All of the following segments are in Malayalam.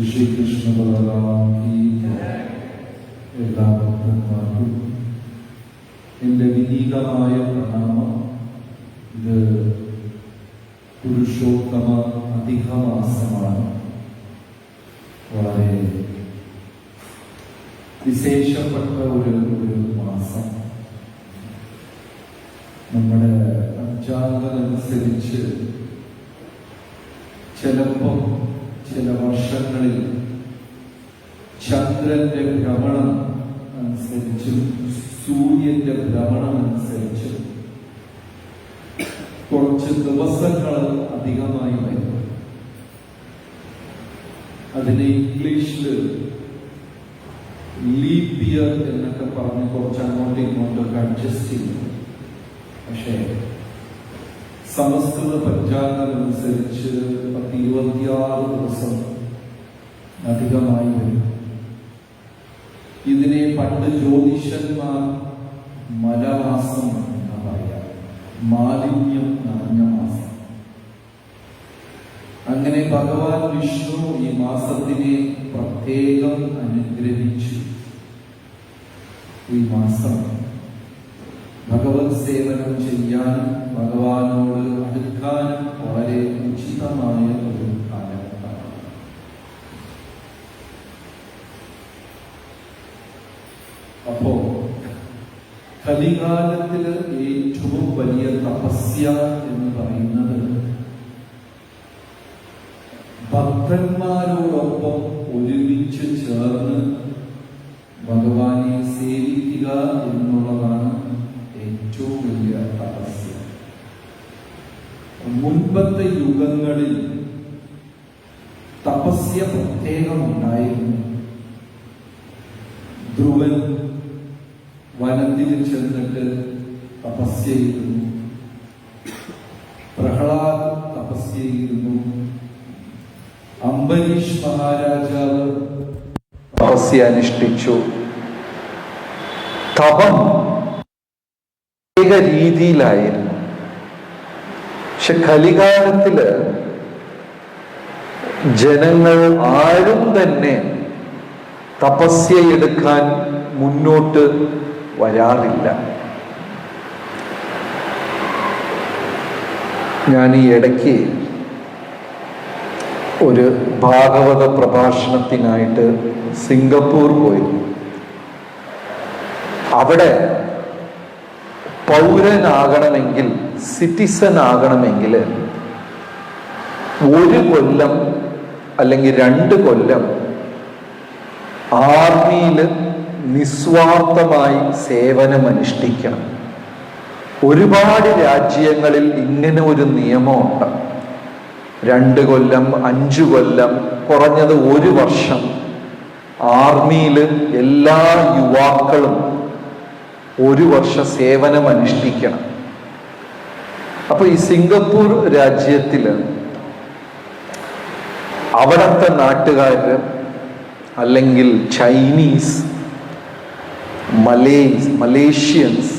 ശ്രീകൃഷ്ണ ബലറാമി എല്ലാ ഭക്തന്മാർക്കും എൻ്റെ വിനീതമായ പ്രണാമം. ഇത് പുരുഷോത്തമ അധികമാസമാണ്. വളരെ വിശേഷപ്പെട്ട ഒരു മാസം. നമ്മുടെ പഞ്ചാംഗമനുസരിച്ച് ചിലപ്പോൾ ചില വർഷങ്ങളിൽ ചന്ദ്രന്റെ ഭ്രമണം അനുസരിച്ചും സൂര്യന്റെ ഭ്രമണം അനുസരിച്ചും കുറച്ച് ദിവസങ്ങൾ അധികമായി വരും. അതിനെ ഇംഗ്ലീഷിൽ ലീപ് ഇയർ എന്നൊക്കെ പറഞ്ഞ് കുറച്ച് അങ്ങോട്ടും ഇങ്ങോട്ടൊക്കെ അഡ്ജസ്റ്റ് ചെയ്യും. പക്ഷേ സംസ്കൃത പഞ്ചാംഗമനുസരിച്ച് 26 ദിവസം അധികമായി വരും. ഇതിനെ പണ്ട് ജ്യോതിഷന്മാർ മലമാസം എന്ന് പറയാം, മാലിന്യം നിറഞ്ഞ മാസം. അങ്ങനെ ഭഗവാൻ വിഷ്ണു ഈ മാസത്തിനെ പ്രത്യേകം അനുഗ്രഹിച്ചു. ഈ മാസം ഭഗവത് സേവനം ചെയ്യാനും ഭഗവാനോട് അടുക്കാനും വളരെ ഉചിതമായ ഒരു കാലഘട്ടമാണ്. അപ്പോ കലികാലത്തില് ഏറ്റവും വലിയ തപസ്യ എന്ന് പറയുന്നത് ഭക്തന്മാരോടൊപ്പം ഒരുമിച്ച് ചേർന്ന് ഭഗവാനെ സേവിക്കുക എന്നുള്ളതാണ് ഏറ്റവും വലിയ തപസ്യ. മുൻപത്തെ യുഗങ്ങളിൽ തപസ്യ പ്രത്യേകമുണ്ടായിരുന്നു. ധ്രുവൻ വനത്തിൽ ചെന്നിട്ട് തപസ്യ ചെയ്യുന്നു, പ്രഹ്ലാദ് തപസ്യ ചെയ്യുന്നു, അംബരീഷ് മഹാരാജാവ് തപസ്യ അനുഷ്ഠിച്ചു. തപം രീതിയിലായിരുന്നു. പക്ഷെ കലികാലത്തില് ജനങ്ങൾ ആരും തന്നെ തപസ്യയെടുക്കാൻ മുന്നോട്ട് വരാറില്ല. ഞാൻ ഈ ഇടയ്ക്ക് ഒരു ഭാഗവത പ്രഭാഷണത്തിനായിട്ട് സിംഗപ്പൂർ പോയിരുന്നു. അവിടെ പൗരനാകണമെങ്കിൽ, സിറ്റിസൺ ആകണമെങ്കിൽ 1 കൊല്ലം അല്ലെങ്കിൽ 2 കൊല്ലം ആർമിയിൽ നിസ്വാർത്ഥമായി സേവനമനുഷ്ഠിക്കണം. ഒരുപാട് രാജ്യങ്ങളിൽ ഇങ്ങനെ ഒരു നിയമമുണ്ട്. 2 കൊല്ലം, 5 കൊല്ലം, കുറഞ്ഞത് 1 വർഷം ആർമിയിൽ എല്ലാ യുവാക്കളും 1 വർഷം സേവനം അനുഷ്ഠിക്കണം. അപ്പൊ ഈ സിംഗപ്പൂർ രാജ്യത്തില് അവിടത്തെ നാട്ടുകാര് അല്ലെങ്കിൽ ചൈനീസ്, മലേഷ്യൻസ്,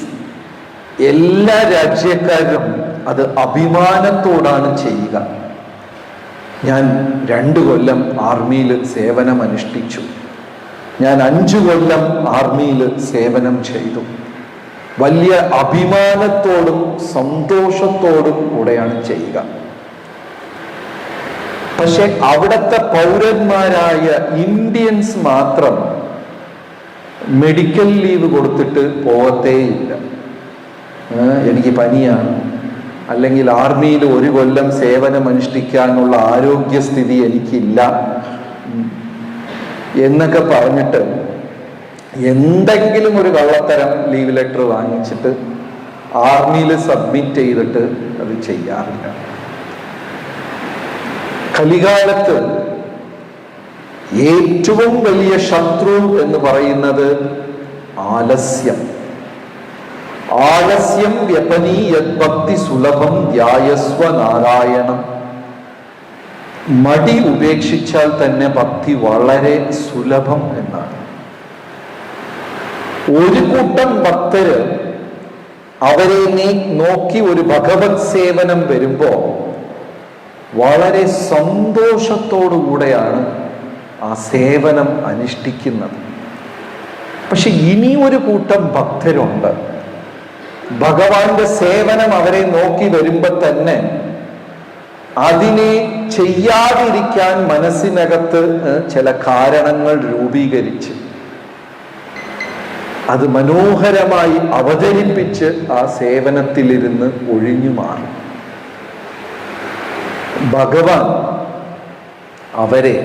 എല്ലാ രാജ്യക്കാരും അത് അഭിമാനത്തോടാണ് ചെയ്യുക. ഞാൻ 2 കൊല്ലം ആർമിയിൽ സേവനം അനുഷ്ഠിച്ചു, ഞാൻ 5 കൊല്ലം ആർമിയിൽ സേവനം ചെയ്തു. വലിയ അഭിമാനത്തോടും സന്തോഷത്തോടും കൂടെയാണ് ചെയ്യുക. പക്ഷെ അവിടുത്തെ പൗരന്മാരായ ഇന്ത്യൻസ് മാത്രം മെഡിക്കൽ ലീവ് കൊടുത്തിട്ട് പോകത്തേയില്ല. എനിക്ക് പനിയാണ്, അല്ലെങ്കിൽ ആർമിയിൽ 1 കൊല്ലം സേവനം അനുഷ്ഠിക്കാനുള്ള ആരോഗ്യസ്ഥിതി എനിക്കില്ല എന്നൊക്കെ പറഞ്ഞിട്ട് എന്തെങ്കിലും ഒരു കള്ളത്തരം ലീവ് ലെറ്റർ വാങ്ങിച്ചിട്ട് ആർമിയിൽ സബ്മിറ്റ് ചെയ്തിട്ട് അത് ചെയ്യാറില്ല. കലികാലത്ത് ഏറ്റവും വലിയ ശത്രു എന്ന് പറയുന്നത് ആലസ്യം. ആലസ്യം വ്യപനീയത് ഭക്തി സുലഭം ധ്യായസ്വ നാരായണം. മടി ഉപേക്ഷിച്ചാൽ തന്നെ ഭക്തി വളരെ സുലഭം എന്നാണ്. ഒരു കൂട്ടം ഭക്തര് അവരെ നോക്കി ഒരു ഭഗവത് സേവനം വരുമ്പോ വളരെ സന്തോഷത്തോടുകൂടെയാണ് ആ സേവനം അനുഷ്ഠിക്കുന്നത്. പക്ഷെ ഇനി ഒരു കൂട്ടം ഭക്തരുണ്ട്, ഭഗവാന്റെ സേവനം അവരെ നോക്കി വരുമ്പോൾ തന്നെ അതിനെ ചെയ്യാതിരിക്കാൻ മനസ്സിനകത്ത് ചില കാരണങ്ങൾ രൂപീകരിച്ച് അത് മനോഹരമായി അവതരിപ്പിച്ച് ആ സേവനത്തിലിരുന്ന് ഒഴിഞ്ഞു മാറും. ഭഗവാൻ അവരെ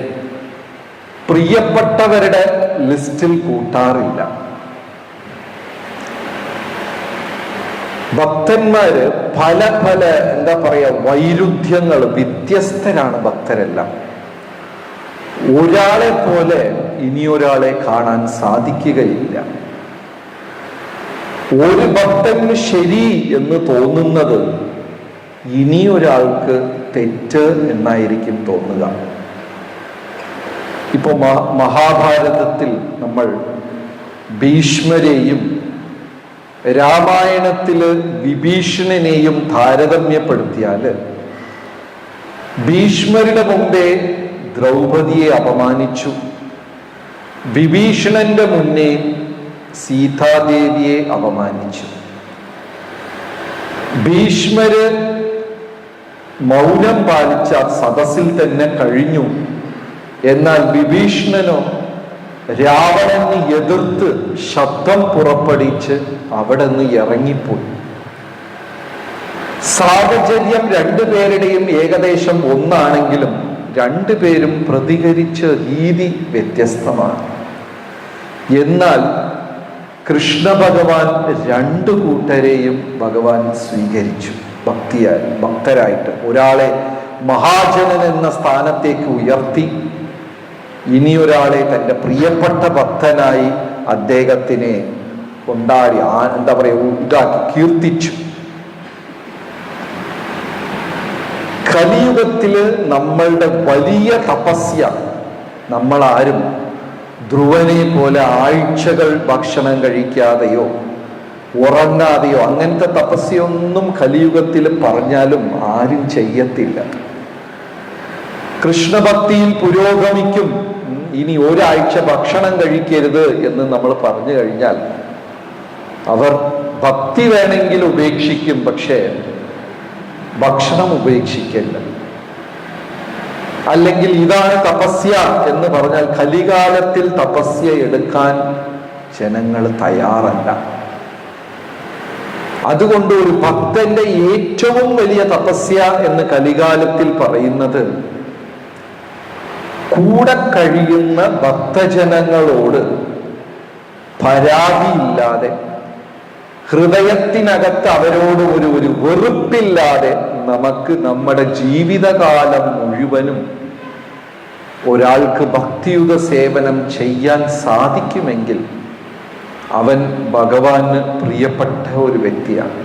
പ്രിയപ്പെട്ടവരുടെ ലിസ്റ്റിൽ കൂട്ടാറില്ല. ഭക്തന്മാര് പല പല എന്താ പറയാ വൈരുദ്ധ്യങ്ങൾ, വ്യത്യസ്തരാണ് ഭക്തരെല്ലാം. ഒരാളെ പോലെ ഇനിയൊരാളെ കാണാൻ സാധിക്കുകയില്ല. ഒരു ഭക്തന് ശരി എന്ന് തോന്നുന്നത് ഇനിയൊരാൾക്ക് തെറ്റ് എന്നായിരിക്കും തോന്നുക. ഇപ്പൊ മഹാഭാരതത്തിൽ നമ്മൾ ഭീഷ്മരെയും രാമായണത്തില് വിഭീഷണനെയും താരതമ്യപ്പെടുത്തിയാല് ഭീഷ്മരുടെ മുമ്പേ ദ്രൗപദിയെ അപമാനിച്ചു, വിഭീഷണന്റെ മുന്നേ സീതാദേവിയെ അപമാനിച്ചു. ഭീഷ്മര് മൗനം പാലിച്ച സദസ്സിൽ തന്നെ കഴിഞ്ഞു. എന്നാൽ വിഭീഷണനോ രാവണനെ എതിർത്ത് ശബ്ദം പുറപ്പെടുവിച്ച് അവിടെ നിന്ന് ഇറങ്ങിപ്പോയി. സാഹചര്യം രണ്ടുപേരുടെയും ഏകദേശം ഒന്നാണെങ്കിലും രണ്ടുപേരും പ്രതികരിച്ച രീതി വ്യത്യസ്തമാണ്. എന്നാൽ കൃഷ്ണ ഭഗവാൻ രണ്ടു കൂട്ടരെയും ഭഗവാൻ സ്വീകരിച്ചു ഭക്തരായിട്ട്. ഒരാളെ മഹാജനൻ എന്ന സ്ഥാനത്തേക്ക് ഉയർത്തി, ഇനിയൊരാളെ തൻ്റെ പ്രിയപ്പെട്ട ഭക്തനായി അദ്ദേഹത്തിനെ കൊണ്ടാടി എന്താ പറയുക ഇതാക്കി കീർത്തിച്ചു. കലിയുഗത്തില് നമ്മളുടെ വലിയ തപസ്യ, നമ്മളാരും ധ്രുവനെ പോലെ ആഴ്ചകൾ ഭക്ഷണം കഴിക്കാതെയോ ഉറങ്ങാതെയോ അങ്ങനത്തെ തപസ്യൊന്നും കലിയുഗത്തിൽ പറഞ്ഞാലും ആരും ചെയ്യത്തില്ല. കൃഷ്ണഭക്തിയിൽ പുരോഗമിക്കും, ഇനി ഒരാഴ്ച ഭക്ഷണം കഴിക്കരുത് എന്ന് നമ്മൾ പറഞ്ഞു കഴിഞ്ഞാൽ അവർ ഭക്തി വേണമെങ്കിൽ ഉപേക്ഷിക്കും, പക്ഷേ ഭക്ഷണം ഉപേക്ഷിക്കില്ല. അല്ലെങ്കിൽ ഇതാണ് തപസ്യ എന്ന് പറഞ്ഞാൽ കലികാലത്തിൽ തപസ്യ എടുക്കാൻ ജനങ്ങൾ തയ്യാറല്ല. അതുകൊണ്ട് ഒരു ഭക്തന്റെ ഏറ്റവും വലിയ തപസ്യ എന്ന് കലികാലത്തിൽ പറയുന്നത് കൂടെ കഴിയുന്ന ഭക്തജനങ്ങളോട് പരാതിയില്ലാതെ, ഹൃദയത്തിനകത്ത് അവരോട് ഒരു വെറുപ്പില്ലാതെ നമുക്ക് നമ്മുടെ ജീവിതകാലം മുഴുവനും ഒരാൾക്ക് ഭക്തിയുത സേവനം ചെയ്യാൻ സാധിക്കുമെങ്കിൽ അവൻ ഭഗവാന് പ്രിയപ്പെട്ട ഒരു വ്യക്തിയാണ്.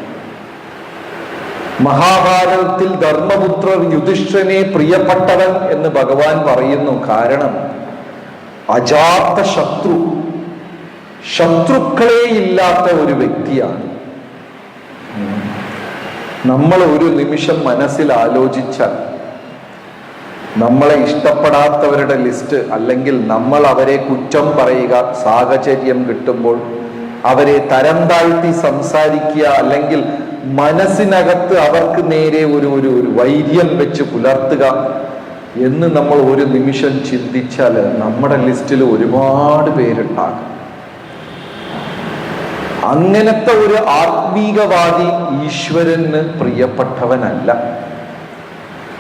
മഹാഭാരതത്തിൽ ധർമ്മപുത്രർ യുധിഷ്ഠിരനെ പ്രിയപ്പെട്ടവൻ എന്ന് ഭഗവാൻ പറയുന്നു. കാരണം അജാത്ത ശത്രുക്കളെ ഇല്ലാത്ത ഒരു വ്യക്തിയാണ്. നമ്മൾ ഒരു നിമിഷം മനസ്സിൽ ആലോചിച്ചാൽ നമ്മളെ ഇഷ്ടപ്പെടാത്തവരുടെ ലിസ്റ്റ്, അല്ലെങ്കിൽ നമ്മൾ അവരെ കുറ്റം പറയുക, സാഹചര്യം കിട്ടുമ്പോൾ അവരെ തരം താഴ്ത്തി സംസാരിക്കുക, അല്ലെങ്കിൽ മനസ്സിനകത്ത് അവർക്ക് നേരെ ഒരു വൈര്യം വെച്ച് പുലർത്തുക എന്ന് നമ്മൾ ഒരു നിമിഷം ചിന്തിച്ചാൽ നമ്മുടെ ലിസ്റ്റിൽ ഒരുപാട് പേരുണ്ടാകും. അങ്ങനത്തെ ഒരു ആത്മീകവാദി ഈശ്വരന് പ്രിയപ്പെട്ടവനല്ല.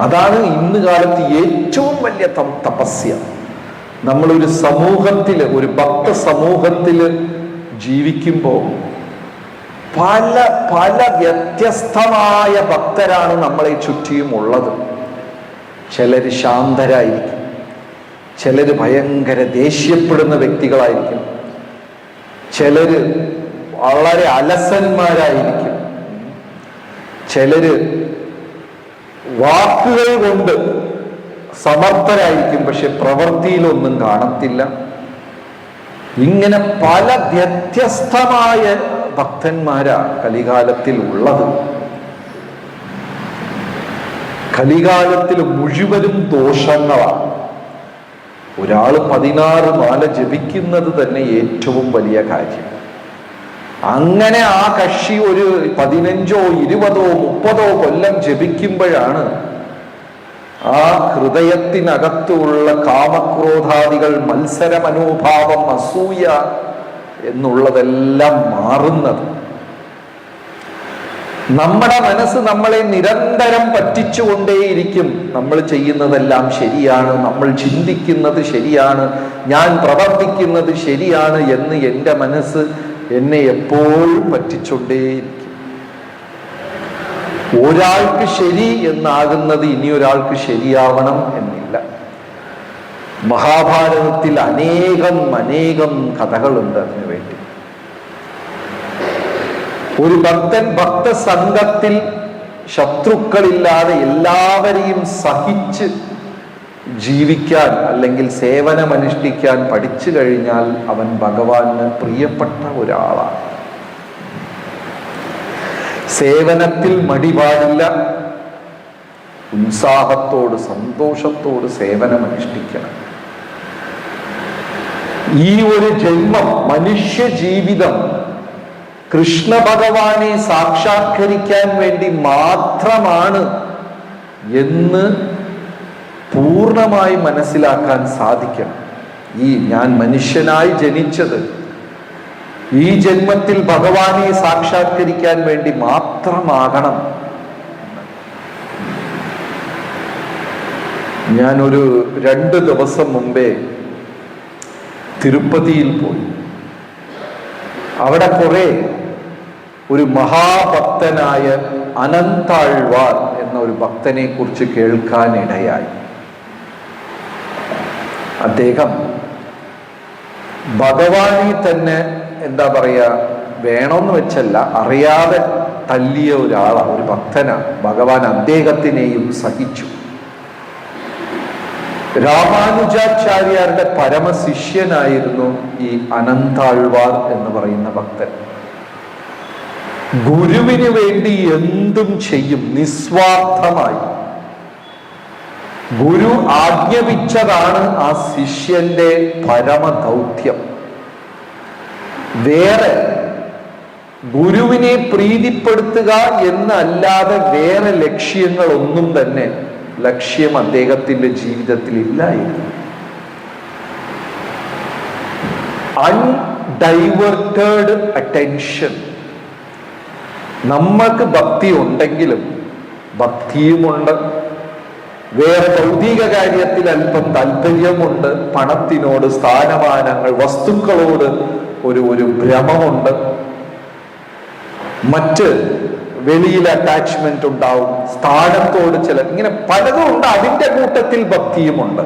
അതാണ് ഇന്ന് കാലത്ത് ഏറ്റവും വലിയ തപസ്യ. നമ്മളൊരു സമൂഹത്തില്, ഒരു ഭക്ത സമൂഹത്തില് ജീവിക്കുമ്പോൾ പല പല വ്യത്യസ്തമായ ഭക്തരാണ് നമ്മളെ ചുറ്റിയും ഉള്ളത്. ചിലര് ശാന്തരായിരിക്കും, ചിലര് ഭയങ്കര ദേഷ്യപ്പെടുന്ന വ്യക്തികളായിരിക്കും, ചിലര് വളരെ അലസന്മാരായിരിക്കും, ചിലര് വാക്കുകൾ കൊണ്ട് സമർത്ഥരായിരിക്കും, പക്ഷെ പ്രവൃത്തിയിലൊന്നും കാണത്തില്ല. ഇങ്ങനെ പല വ്യത്യസ്തമായ ഭക്തന്മാരാ കലികാലത്തിൽ ഉള്ളത്. കലികാലത്തിൽ മുഴുവനും ദോഷങ്ങളാണ്. ഒരാൾ 16 മാല ജപിക്കുന്നത് തന്നെ ഏറ്റവും വലിയ കാര്യം. അങ്ങനെ ആ കക്ഷി ഒരു 15ഓ 20ഓ 30ഓ കൊല്ലം ജപിക്കുമ്പോഴാണ് ആ ഹൃദയത്തിനകത്തുള്ള കാമക്രോധാദികൾ, മത്സര മനോഭാവം, അസൂയ എന്നുള്ളതെല്ലാം മാറുന്നത്. നമ്മുടെ മനസ്സ് നമ്മളെ നിരന്തരം പറ്റിച്ചുകൊണ്ടേയിരിക്കും. നമ്മൾ ചെയ്യുന്നതെല്ലാം ശരിയാണ്, നമ്മൾ ചിന്തിക്കുന്നത് ശരിയാണ്, ഞാൻ പ്രവർത്തിക്കുന്നത് ശരിയാണ് എന്ന് എൻ്റെ മനസ്സ് എന്നെ എപ്പോഴും പറ്റിച്ചുകൊണ്ടേയിരിക്കും. ഒരാൾക്ക് ശരി എന്നാകുന്നത് ഇനിയൊരാൾക്ക് ശരിയാവണം എന്നില്ല. മഹാഭാരതത്തിൽ അനേകം കഥകളുണ്ട് അതിനു വേണ്ടി. ഒരു ഭക്തൻ ഭക്തസംഘത്തിൽ ശത്രുക്കളില്ലാതെ എല്ലാവരെയും സഹിച്ച് ജീവിക്കാൻ അല്ലെങ്കിൽ സേവനമനുഷ്ഠിക്കാൻ പഠിച്ചു കഴിഞ്ഞാൽ അവൻ ഭഗവാന് പ്രിയപ്പെട്ട ഒരാളാണ്. സേവനത്തിൽ മടി പാടില്ല. ഉത്സാഹത്തോട് സന്തോഷത്തോട് സേവനമനുഷ്ഠിക്കണം. ഈ ഒരു ജന്മം, മനുഷ്യ ജീവിതം കൃഷ്ണ ഭഗവാനെ സാക്ഷാത്കരിക്കാൻ വേണ്ടി മാത്രമാണ് എന്ന് പൂർണ്ണമായി മനസ്സിലാക്കാൻ സാധിക്കണം. ഞാൻ മനുഷ്യനായി ജനിച്ചത് ഈ ജന്മത്തിൽ ഭഗവാനെ സാക്ഷാത്കരിക്കാൻ വേണ്ടി മാത്രമാകണം. ഞാനൊരു 2 ദിവസം മുമ്പേ തിരുപ്പതിയിൽ പോയി. അവിടെ ഒരു മഹാഭക്തനായ അനന്താഴ്വാർ എന്ന ഒരു ഭക്തനെ കുറിച്ച് കേൾക്കാനിടയായി. അദ്ദേഹം ഭഗവാനെ തന്നെ എന്താ പറയാ, വേണമെന്ന് വെച്ചല്ല, അറിയാതെ തല്ലിയ ഒരാളാണ്, ഒരു ഭക്തനാണ്. ഭഗവാൻ അദ്ദേഹത്തിനെയും സഹിച്ചു. രാമാനുജാചാര്യരുടെ പരമശിഷ്യനായിരുന്നു ഈ അനന്താഴ്വാർ എന്ന് പറയുന്ന ഭക്തൻ. ഗുരുവിന് വേണ്ടി എന്തും ചെയ്യും, നിസ്വാർത്ഥമായി. ഗുരു ആജ്ഞാപിച്ചതാണ് ആ ശിഷ്യന്റെ പരമദൗത്യം. വേറെ ഗുരുവിനെ പ്രീതിപ്പെടുത്തുക എന്നല്ലാതെ വേറെ ലക്ഷ്യങ്ങളൊന്നും തന്നെ ലക്ഷ്യം അദ്ദേഹത്തിന്റെ ജീവിതത്തിൽ ഇല്ലായിരുന്നു. അൺഡൈവേർട്ടഡ് അറ്റൻഷൻ. നമ്മൾക്ക് ഭക്തി ഉണ്ടെങ്കിലും ഭക്തിയുമുണ്ട്, വേറെ ഭൗതിക കാര്യത്തിൽ അല്പം താല്പര്യമുണ്ട്, പണത്തിനോട്, സ്ഥാനമാനങ്ങൾ, വസ്തുക്കളോട് ഒരു ഭ്രമമുണ്ട്, മറ്റ് വെളിയിൽ അറ്റാച്ച്മെന്റ് ഉണ്ടാവും, സ്ഥാനത്തോട് ഇങ്ങനെ പലതും ഉണ്ട്. അതിന്റെ കൂട്ടത്തിൽ ഭക്തിയുമുണ്ട്.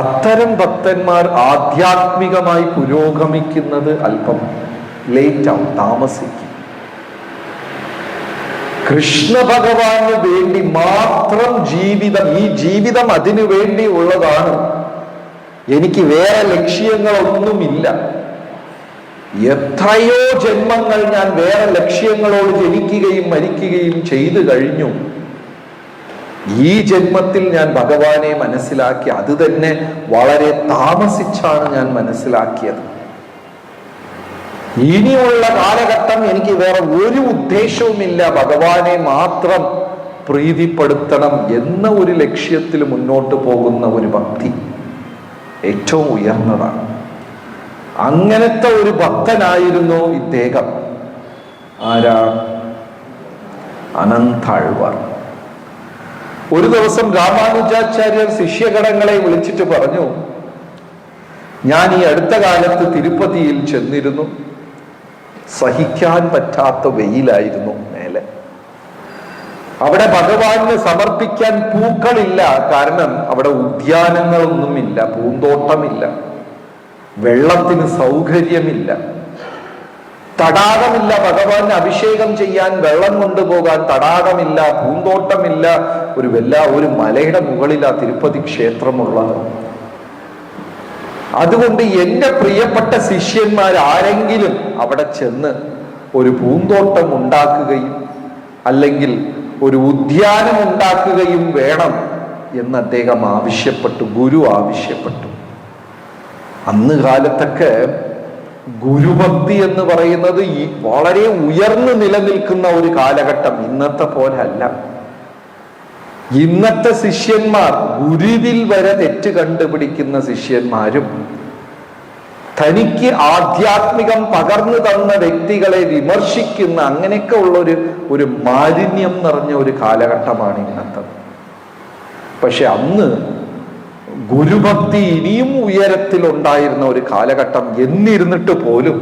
അത്തരം ഭക്തന്മാർ ആധ്യാത്മികമായി പുരോഗമിക്കുന്നത് അല്പം ലേറ്റ് ആവും, താമസിക്കും. കൃഷ്ണ ഭഗവാന് വേണ്ടി മാത്രം ജീവിതം, ഈ ജീവിതം അതിനു വേണ്ടി ഉള്ളതാണ്, എനിക്ക് വേറെ ലക്ഷ്യങ്ങളൊന്നുമില്ല. എത്രയോ ജന്മങ്ങൾ ഞാൻ വേറെ ലക്ഷ്യങ്ങളോട് ജനിക്കുകയും മരിക്കുകയും ചെയ്തു കഴിഞ്ഞു. ഈ ജന്മത്തിൽ ഞാൻ ഭഗവാനെ മനസ്സിലാക്കി. അത് തന്നെ വളരെ താമസിച്ചാണ് ഞാൻ മനസ്സിലാക്കിയത്. ഇനിയുള്ള കാലഘട്ടം എനിക്ക് വേറെ ഒരു ഉദ്ദേശവുമില്ല, ഭഗവാനെ മാത്രം പ്രീതിപ്പെടുത്തണം എന്ന ഒരു ലക്ഷ്യത്തിൽ മുന്നോട്ട് പോകുന്ന ഒരു ഭക്തി ഏറ്റവും ഉയർന്നതാണ്. അങ്ങനത്തെ ഒരു ഭക്തനായിരുന്നു ഇദ്ദേഹം. ആരാ? അനന്താഴ്വാർ. ഒരു ദിവസം രാമാനുജാചാര്യർ ശിഷ്യഗണങ്ങളെ വിളിച്ചിട്ട് പറഞ്ഞു, ഞാൻ ഈ അടുത്ത കാലത്ത് തിരുപ്പതിയിൽ ചെന്നിരുന്നു. സഹിക്കാൻ പറ്റാത്ത വെയിലായിരുന്നു മേലെ. അവിടെ ഭഗവാന് സമർപ്പിക്കാൻ പൂക്കളില്ല. കാരണം അവിടെ ഉദ്യാനങ്ങളൊന്നുമില്ല, പൂന്തോട്ടമില്ല, വെള്ളത്തിന് സൗകര്യമില്ല, തടാകമില്ല. ഭഗവാന് അഭിഷേകം ചെയ്യാൻ വെള്ളം കൊണ്ടുപോകാൻ തടാകമില്ല, പൂന്തോട്ടമില്ല. ഒരു മലയുടെ മുകളിലാ തിരുപ്പതി ക്ഷേത്രമുള്ളത്. അതുകൊണ്ട് എൻ്റെ പ്രിയപ്പെട്ട ശിഷ്യന്മാർ ആരെങ്കിലും അവിടെ ചെന്ന് ഒരു പൂന്തോട്ടം ഉണ്ടാക്കുകയും അല്ലെങ്കിൽ ഒരു ഉദ്യാനം ഉണ്ടാക്കുകയും വേണം എന്ന് അദ്ദേഹം ആവശ്യപ്പെട്ടു, ഗുരു ആവശ്യപ്പെട്ടു. അന്ന് കാലത്തൊക്കെ ഗുരുഭക്തി എന്ന് പറയുന്നത് ഈ വളരെ ഉയർന്നു നിലനിൽക്കുന്ന ഒരു കാലഘട്ടം. ഇന്നത്തെ പോലെ അല്ല. ഇന്നത്തെ ശിഷ്യന്മാർ ഗുരുവിൽ വരെ തെറ്റ് കണ്ടുപിടിക്കുന്ന ശിഷ്യന്മാരും തനിക്ക് ആധ്യാത്മികം പകർന്നു തന്ന വ്യക്തികളെ വിമർശിക്കുന്ന അങ്ങനെയൊക്കെ ഉള്ള ഒരു മാലിന്യം നിറഞ്ഞ ഒരു കാലഘട്ടമാണ് ഇന്നത്തെ. പക്ഷെ അന്ന് ഗുരുഭക്തി ഇനിയും ഉയരത്തിലുണ്ടായിരുന്ന ഒരു കാലഘട്ടം. എന്നിരുന്നിട്ട് പോലും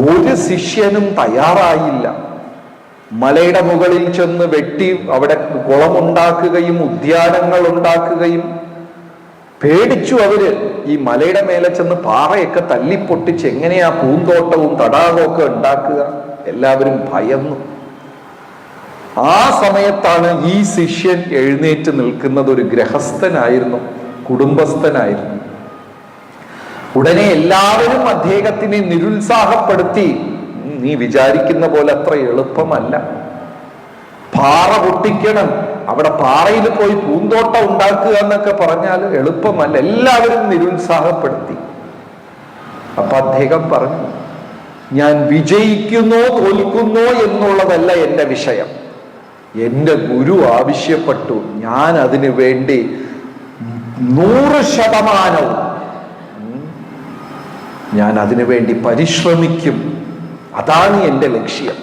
ഒരു ശിഷ്യനും തയ്യാറായില്ല മലയുടെ മുകളിൽ ചെന്ന് വെട്ടി അവിടെ കുളമുണ്ടാക്കുകയും ഉദ്യാനങ്ങൾ ഉണ്ടാക്കുകയും. പേടിച്ചു അവര്. ഈ മലയുടെ മേലെ ചെന്ന് പാറയൊക്കെ തല്ലിപ്പൊട്ടിച്ച് എങ്ങനെയാ പൂന്തോട്ടവും തടാകവും ഒക്കെ ഉണ്ടാക്കുക? എല്ലാവരും ഭയന്നു. ആ സമയത്താണ് ഈ ശിഷ്യൻ എഴുന്നേറ്റ് നിൽക്കുന്നത്. ഒരു ഗൃഹസ്ഥനായിരുന്നു, കുടുംബസ്ഥനായിരുന്നു. ഉടനെ എല്ലാവരും അദ്ദേഹത്തിനെ നിരുത്സാഹപ്പെടുത്തി. നീ വിചാരിക്കുന്ന പോലെ അത്ര എളുപ്പമല്ല. പാറ പൊട്ടിക്കണം, അവിടെ പാറയിൽ പോയി പൂന്തോട്ടം ഉണ്ടാക്കുക എന്നൊക്കെ പറഞ്ഞാൽ എളുപ്പമല്ല. എല്ലാവരും നിരുത്സാഹപ്പെടുത്തി. അപ്പൊ അദ്ദേഹം പറഞ്ഞു, ഞാൻ വിജയിക്കുന്നോ തോൽക്കുന്നോ എന്നുള്ളതല്ല എൻ്റെ വിഷയം. എൻ്റെ ഗുരു ആവശ്യപ്പെട്ടു, ഞാൻ അതിനു വേണ്ടി 100% ഞാൻ അതിനു വേണ്ടി പരിശ്രമിക്കും. അതാണ് എൻ്റെ ലക്ഷ്യം.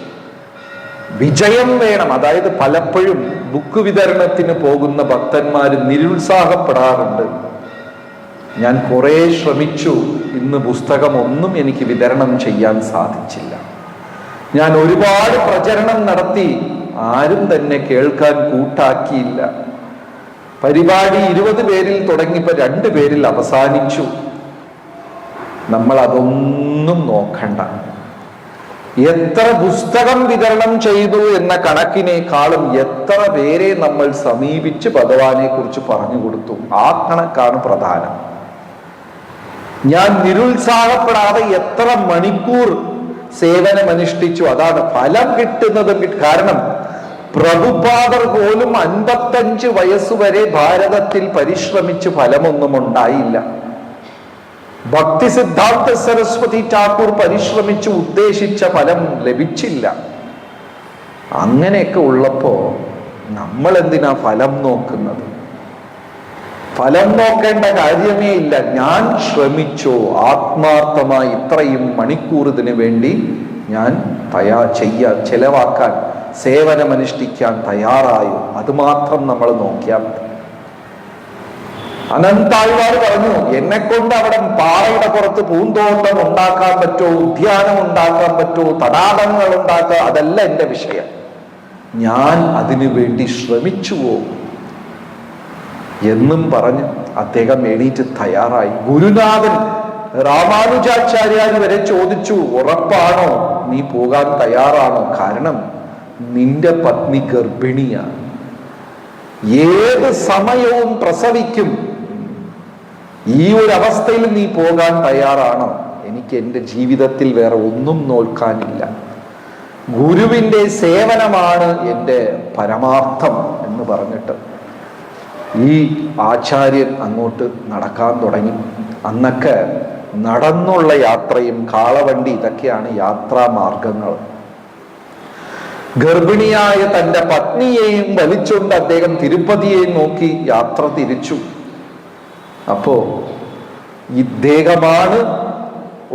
വിജയം വേണം. അതായത് പലപ്പോഴും ബുക്ക് വിതരണത്തിന് പോകുന്ന ഭക്തന്മാർ നിരുത്സാഹപ്പെടാറുണ്ട്. ഞാൻ കുറെ ശ്രമിച്ചു, ഇന്ന് പുസ്തകമൊന്നും എനിക്ക് വിതരണം ചെയ്യാൻ സാധിച്ചില്ല. ഞാൻ ഒരുപാട് പ്രചരണം നടത്തി, ആരും തന്നെ കേൾക്കാൻ കൂട്ടാക്കിയില്ല. പരിപാടി 20 പേരിൽ തുടങ്ങിയപ്പോൾ 2 പേരിൽ അവസാനിച്ചു. നമ്മൾ അതൊന്നും നോക്കണ്ട. എത്ര പുസ്തകം വിതരണം ചെയ്തു എന്ന കണക്കിനേക്കാളും എത്ര പേരെ നമ്മൾ സമീപിച്ച് ഭഗവാനെ കുറിച്ച് പറഞ്ഞു കൊടുത്തു, ആ കണക്കാണ് പ്രധാനം. ഞാൻ നിരുത്സാഹപ്പെടാതെ എത്ര മണിക്കൂർ സേവനമനുഷ്ഠിച്ചു, അതാണ് ഫലം കിട്ടുന്നതും. കാരണം പ്രഭുപാദർ പോലും 55 വയസ്സുവരെ ഭാരതത്തിൽ പരിശ്രമിച്ച് ഫലമൊന്നും ഉണ്ടായില്ല. ഭക്തി സിദ്ധാർത്ഥ സരസ്വതി ഠാക്കൂർ പരിശ്രമിച്ച് ഉദ്ദേശിച്ച ഫലം ലഭിച്ചില്ല. അങ്ങനെയൊക്കെ ഉള്ളപ്പോ നമ്മൾ എന്തിനാ ഫലം നോക്കുന്നത്? ഫലം നോക്കേണ്ട കാര്യമേ ഇല്ല. ഞാൻ ശ്രമിച്ചോ, ആത്മാർത്ഥമായി ഇത്രയും മണിക്കൂർ ഇതിനു വേണ്ടി ഞാൻ ചെലവാക്കാൻ, സേവനമനുഷ്ഠിക്കാൻ തയ്യാറായോ, അതുമാത്രം നമ്മൾ നോക്കിയാൽ മതി. അനന്താഴ്വാർ പറഞ്ഞു, എന്നെ കൊണ്ട് അവിടെ പാറയുടെ പുറത്ത് പൂന്തോട്ടം ഉണ്ടാക്കാൻ പറ്റുമോ, ഉദ്യാനം ഉണ്ടാക്കാൻ പറ്റുമോ, തടാകങ്ങൾ ഉണ്ടാക്കുക, അതല്ല എൻ്റെ വിഷയം. ഞാൻ അതിനു വേണ്ടി ശ്രമിച്ചുവോ എന്നും പറഞ്ഞ് അദ്ദേഹം എണീറ്റ് തയ്യാറായി. ഗുരുനാഥൻ രാമാനുജാചാര്യാർ വരെ ചോദിച്ചു, ഉറപ്പാണോ, നീ പോകാൻ തയ്യാറാണോ? കാരണം നിന്റെ പത്നി ഗർഭിണിയാണ്, ഏത് സമയവും പ്രസവിക്കും. ഈ ഒരു അവസ്ഥയിൽ നീ പോകാൻ തയ്യാറാണോ? എനിക്ക് എൻ്റെ ജീവിതത്തിൽ വേറെ ഒന്നും നോക്കാനില്ല, ഗുരുവിൻ്റെ സേവനമാണ് എൻ്റെ പരമാർത്ഥം എന്ന് പറഞ്ഞിട്ട് ഈ ആചാര്യൻ അങ്ങോട്ട് നടക്കാൻ തുടങ്ങി. അന്നൊക്കെ നടന്നുള്ള യാത്രയും കാളവണ്ടി ഇതൊക്കെയാണ് യാത്രാ മാർഗങ്ങൾ. ഗർഭിണിയായ തൻ്റെ പത്നിയെയും വലിച്ചുകൊണ്ട് അദ്ദേഹം തിരുപ്പതിയെയും നോക്കി യാത്ര തിരിച്ചു. അപ്പോ ഇദ്ദേഹമാണ്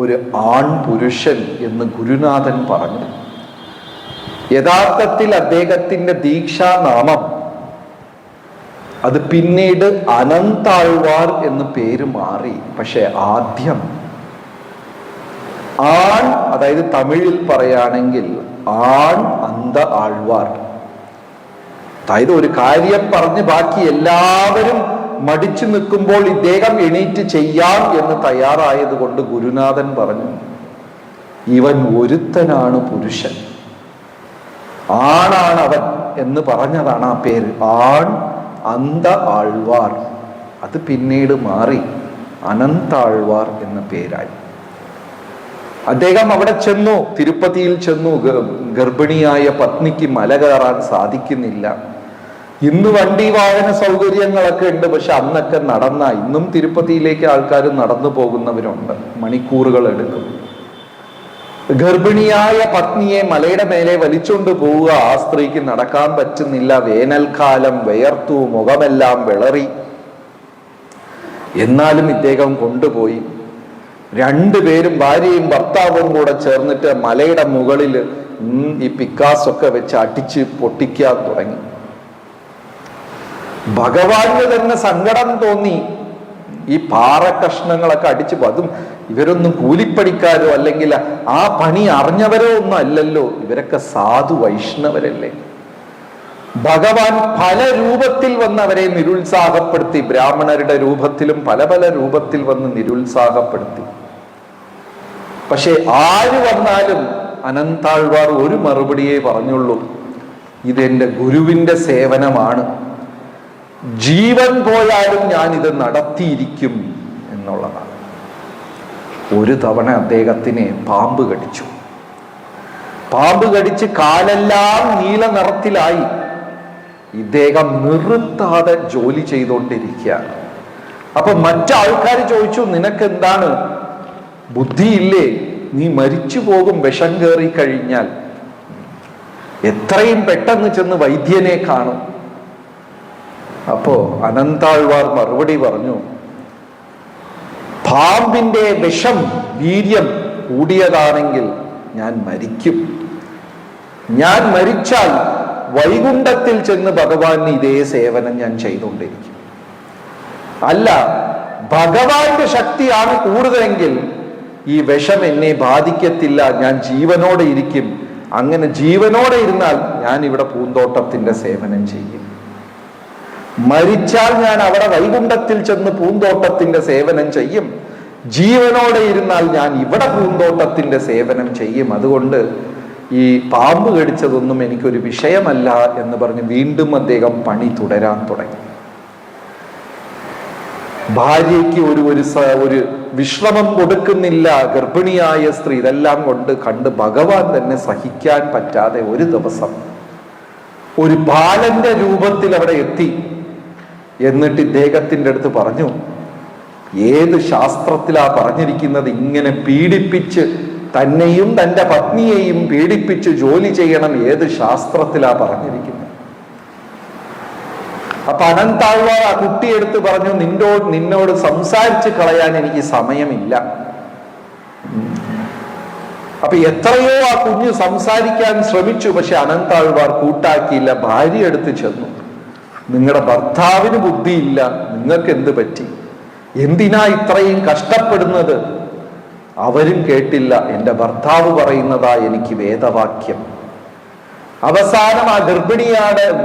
ഒരു ആൺപുരുഷൻ എന്ന് ഗുരുനാഥൻ പറഞ്ഞു. യഥാർത്ഥത്തിൽ അദ്ദേഹത്തിന്റെ ദീക്ഷാനാമം അത് പിന്നീട് അനന്താഴ്വാർ എന്ന് പേര് മാറി. പക്ഷെ ആദ്യം ആൺ, അതായത് തമിഴിൽ പറയുകയാണെങ്കിൽ ആൺ അന്ത ആഴ്വാർ, അതായത് ഒരു കാര്യം പറഞ്ഞ് ബാക്കി എല്ലാവരും മടിച്ചു നിൽക്കുമ്പോൾ ഇദ്ദേഹം എണീറ്റ് ചെയ്യാം എന്ന് തയ്യാറായത് കൊണ്ട് ഗുരുനാഥൻ പറഞ്ഞു, ഇവൻ ഒരുത്തനാണ് പുരുഷൻ, ആണാണ് അവൻ എന്ന് പറഞ്ഞതാണ് ആ പേര്. ആൺ അന്ത ആഴ്വാർ. അത് പിന്നീട് മാറി അനന്താഴ്വാർ എന്ന പേരായി. അദ്ദേഹം അവിടെ ചെന്നു, തിരുപ്പതിയിൽ ചെന്നു. ഗർഭിണിയായ പത്നിക്ക് മല കയറാൻ സാധിക്കുന്നില്ല. ഇന്ന് വണ്ടി വാഹന സൗകര്യങ്ങളൊക്കെ ഉണ്ട്, പക്ഷെ അന്നൊക്കെ ഇന്നും തിരുപ്പതിയിലേക്ക് ആൾക്കാർ നടന്നു പോകുന്നവരുണ്ട്, മണിക്കൂറുകൾ എടുക്കും. ഗർഭിണിയായ പത്നിയെ മലയുടെ മേലെ വലിച്ചുകൊണ്ട് പോവുക, ആ സ്ത്രീക്ക് നടക്കാൻ പറ്റുന്നില്ല, വേനൽക്കാലം, വിയർത്തു, മുഖമെല്ലാം വിളറി. എന്നാലും ഇദ്ദേഹം കൊണ്ടുപോയി. രണ്ടുപേരും, ഭാര്യയും ഭർത്താവും കൂടെ ചേർന്നിട്ട് മലയുടെ മുകളിൽ ഈ പിക്കാസൊക്കെ വെച്ച് അടിച്ച് പൊട്ടിക്കാൻ തുടങ്ങി. ഭഗവാന് തന്നെ സങ്കടം തോന്നി. ഈ പാറ കഷ്ണങ്ങളൊക്കെ അടിച്ചു, അതും ഇവരൊന്നും കൂലിപ്പണിക്കാരോ അല്ലെങ്കിൽ ആ പണി അറിഞ്ഞവരോ ഒന്നും അല്ലല്ലോ, ഇവരൊക്കെ സാധു വൈഷ്ണവരല്ലേ. ഭഗവാൻ പല രൂപത്തിൽ വന്ന് അവരെ നിരുത്സാഹപ്പെടുത്തി. ബ്രാഹ്മണരുടെ രൂപത്തിലും പല പല രൂപത്തിൽ വന്ന് നിരുത്സാഹപ്പെടുത്തി. പക്ഷെ ആര് വന്നാലും അനന്താഴ്വാർ ഒരു മറുപടിയേ പറഞ്ഞുള്ളൂ: ഇതെന്റെ ഗുരുവിന്റെ സേവനമാണ്, ജീവൻ പോയാലും ഞാൻ ഇത് നടത്തിയിരിക്കും എന്നുള്ളതാണ്. ഒരു തവണ അദ്ദേഹത്തിനെ പാമ്പ് കടിച്ചു. പാമ്പ് കടിച്ച് കാലെല്ലാം നീല നിറത്തിലായി. ഇദ്ദേഹം നിർത്താതെ ജോലി ചെയ്തുകൊണ്ടിരിക്കുകയാണ്. അപ്പൊ മറ്റാൾക്കാർ ചോദിച്ചു, നിനക്കെന്താണ്, ബുദ്ധിയില്ലേ, നീ മരിച്ചു പോകും വിഷം കയറി കഴിഞ്ഞാൽ, എത്രയും പെട്ടെന്ന് ചെന്ന് വൈദ്യനെ കാണും. അപ്പോ അനന്താഴ്വാർ മറുപടി പറഞ്ഞു: പാമ്പിന്റെ വിഷം വീര്യം കൂടിയതാണെങ്കിൽ ഞാൻ മരിക്കും. ഞാൻ മരിച്ചാൽ വൈകുണ്ഠത്തിൽ ചെന്ന് ഭഗവാന് ഇതേ സേവനം ഞാൻ ചെയ്തുകൊണ്ടിരിക്കും. അല്ല, ഭഗവാന്റെ ശക്തിയാണ് കൂടുതലെങ്കിൽ ഈ വിഷം എന്നെ ബാധിക്കത്തില്ല, ഞാൻ ജീവനോടെ ഇരിക്കും. അങ്ങനെ ജീവനോടെ ഇരുന്നാൽ ഞാൻ ഇവിടെ പൂന്തോട്ടത്തിന്റെ സേവനം ചെയ്യും. മരിച്ചാൽ ഞാൻ അവിടെ വൈകുണ്ഠത്തിൽ ചെന്ന് പൂന്തോട്ടത്തിന്റെ സേവനം ചെയ്യും. ജീവനോടെ ഇരുന്നാൽ ഞാൻ ഇവിടെ പൂന്തോട്ടത്തിന്റെ സേവനം ചെയ്യും. അതുകൊണ്ട് ഈ പാമ്പ് കടിച്ചതൊന്നും എനിക്കൊരു വിഷയമല്ല എന്ന് പറഞ്ഞ് വീണ്ടും അദ്ദേഹം പണി തുടരാൻ തുടങ്ങി. ഭാര്യയ്ക്ക് ഒരു വിശ്രമം കൊടുക്കുന്നില്ല, ഗർഭിണിയായ സ്ത്രീ. ഇതെല്ലാം കണ്ട് ഭഗവാൻ തന്നെ സഹിക്കാൻ പറ്റാതെ ഒരു ദിവസം ഒരു ബാലന്റെ രൂപത്തിൽ അവിടെ എത്തി. എന്നിട്ട് ഇദ്ദേഹത്തിൻ്റെ അടുത്ത് പറഞ്ഞു: ഏത് ശാസ്ത്രത്തിലാ പറഞ്ഞിരിക്കുന്നത് ഇങ്ങനെ പീഡിപ്പിച്ച്, തന്നെയും തൻ്റെ പത്നിയെയും പീഡിപ്പിച്ച് ജോലി ചെയ്യണം? ഏത് ശാസ്ത്രത്തിലാ പറഞ്ഞിരിക്കുന്നത്? അപ്പൊ അനന്താഴ്വാർ ആ കുട്ടിയെടുത്ത് പറഞ്ഞു: നിന്നോട് സംസാരിച്ച് കളയാൻ എനിക്ക് സമയമില്ല. അപ്പൊ എത്രയോ ആ കുഞ്ഞ് സംസാരിക്കാൻ ശ്രമിച്ചു, പക്ഷെ അനന്താഴ്വാർ കൂട്ടാക്കിയില്ല. ഭാര്യ എടുത്ത് ചെന്നു: നിങ്ങളുടെ ഭർത്താവിന് ബുദ്ധിയില്ല, നിങ്ങൾക്ക് എന്ത് പറ്റി? എന്തിനാ ഇത്രയും കഷ്ടപ്പെടുന്നത്? അവരും കേട്ടില്ല. എൻ്റെ ഭർത്താവ് പറയുന്നതാ എനിക്ക് വേദവാക്യം. അവസാനം ആ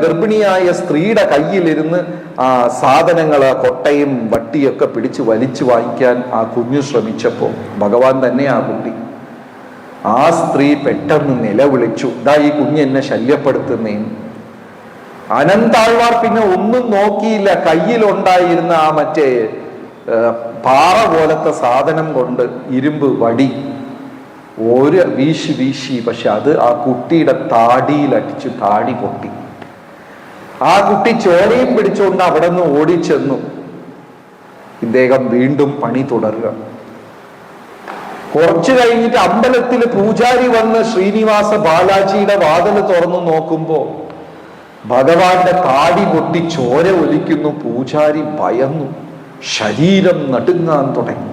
ഗർഭിണിയായ സ്ത്രീയുടെ കയ്യിലിരുന്ന് ആ സാധനങ്ങൾ, കൊട്ടയും വട്ടിയൊക്കെ പിടിച്ച് വലിച്ചു വാങ്ങിക്കാൻ ആ കുഞ്ഞു ശ്രമിച്ചപ്പോ ഭഗവാൻ തന്നെ ആ കുട്ടി. ആ സ്ത്രീ പെട്ടെന്ന് നിലവിളിച്ചു: ദാ ഈ കുഞ്ഞ് എന്നെ ശല്യപ്പെടുത്തുന്നേന്ന്. അനന്താഴ്വാർ പിന്നെ ഒന്നും നോക്കിയില്ല. കയ്യിലുണ്ടായിരുന്ന ആ മറ്റേ പാറ പോലത്തെ സാധനം കൊണ്ട്, ഇരുമ്പ് വടി, ഒരു വീശി. പക്ഷെ അത് ആ കുട്ടിയുടെ താടിയിലടിച്ചു, താടി പൊട്ടി. ആ കുട്ടി ചോരയും പിടിച്ചുകൊണ്ട് അവിടെ നിന്ന് ഓടിച്ചെന്നു. ഇദ്ദേഹം വീണ്ടും പണി തുടരുക. കുറച്ചു കഴിഞ്ഞിട്ട് അമ്പലത്തിൽ പൂജാരി വന്ന് ശ്രീനിവാസ ബാലാജിയുടെ വാതിൽ തുറന്നു നോക്കുമ്പോ ഭഗവാന്റെ താടി പൊട്ടി ചോര ഒലിക്കുന്നു. പൂജാരി ഭയന്നു, ശരീരം നടുങ്ങാൻ തുടങ്ങി.